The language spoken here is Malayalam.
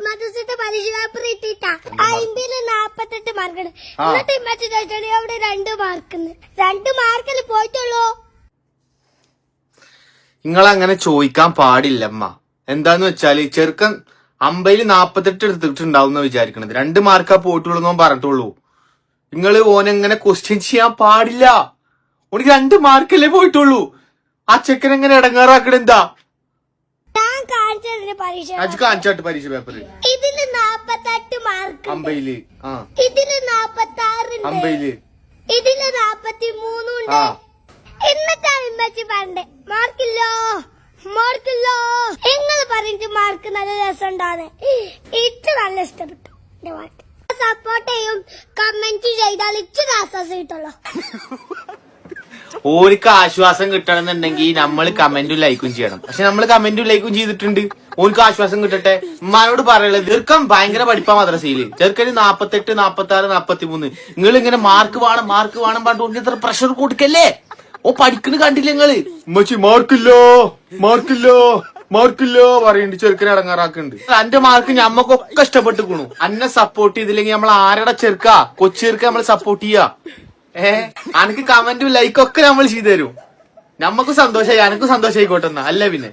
മദ്രസത്തെ പരീക്ഷ പേപ്പർ ഇട്ടിട്ടാ 48 മാർക്കാണ്. എന്നിട്ട് ഇമ്മച്ചി ചോദിച്ചാൽ അവിടെ 2 മാർക്കിന്ന് 2 മാർക്കിൽ പോയിട്ടുള്ളൂ. നിങ്ങളങ്ങനെ ചോദിക്കാൻ പാടില്ലമ്മ. എന്താന്ന് വെച്ചാല് ചെറുക്കൻ 50-48 എടുത്തിട്ടുണ്ടാവും വിചാരിക്കണത്. 2 മാർക്കാ പോയിട്ടുള്ളൂ എന്ന് പറഞ്ഞിട്ടുള്ളൂ. നിങ്ങള് ഓനെങ്ങനെ ക്വസ്റ്റ്യൻ ചെയ്യാൻ പാടില്ല. ഓനിക്ക് 2 മാർക്കല്ലേ പോയിട്ടുള്ളൂ. ആ ചെക്കൻ എങ്ങനെ ഇടങ്ങാറാക്കണ എന്താ? ഞാൻ കാണിച്ചതിന് പരീക്ഷ കാണിച്ചാട്ട് പരീക്ഷ പേപ്പർ. ഇതില് 48 മാർക്ക്, 50 ഇതില് 46, 50 ഇതില് 43 ഉണ്ട്. എന്നിട്ടാണ് ഇമ്മച്ചി പറഞ്ഞേ മാർക്കില്ലോ മാർക്കില്ലോ. നിങ്ങൾ പറഞ്ഞിട്ട് മാർക്ക് നല്ല രസം ഉണ്ടാകുന്നത് ഇച്ച് നല്ല ഇഷ്ടപ്പെട്ടു. എന്റെ മാർക്ക് സപ്പോർട്ട് ചെയ്യും, കമന്റ് ചെയ്താൽ ഇച്ചിരി ആശ്വാസം കിട്ടുള്ളൂ. ഓർക്ക് ആശ്വാസം കിട്ടണമെന്നുണ്ടെങ്കിൽ നമ്മൾ കമന്റും ലൈക്കും ചെയ്യണം. പക്ഷെ നമ്മൾ കമന്റും ലൈക്കും ചെയ്തിട്ടുണ്ട്. ഓർക്ക് ആശ്വാസം കിട്ടട്ടെ. ഉമ്മാനോട് പറയുള്ളത് ചെറുക്കൻ ഭയങ്കര പഠിപ്പാ മദ്രസയില്. ചെറുക്കന് 48, 46, 43. നിങ്ങൾ ഇങ്ങനെ മാർക്ക് വേണം പറഞ്ഞിട്ട് ഇത്ര പ്രഷർ കൊടുക്കല്ലേ. ഓ പഠിക്കണ് കണ്ടില്ല നിങ്ങള്. ഉമ്മച്ചി മാർക്കില്ലോ പറയുന്നുണ്ട്. ചെറുക്കനെ ഇടങ്ങാറാക്കുന്നുണ്ട്. എന്റെ മാർക്ക് ഞമ്മക്കൊക്കെ ഇഷ്ടപ്പെട്ടുക്കണു. അന്നെ സപ്പോർട്ട് ചെയ്തില്ലെങ്കിൽ നമ്മൾ ആരുടെ കൊച്ചെറുക്ക നമ്മൾ സപ്പോർട്ട് ചെയ്യാ. അനക്ക് കമന്റും ലൈക്കും ഒക്കെ നമ്മൾ ചെയ്തു തരും. നമ്മക്കും സന്തോഷമായി, അനക്കും സന്തോഷമായിക്കോട്ടെ. അല്ല പിന്നെ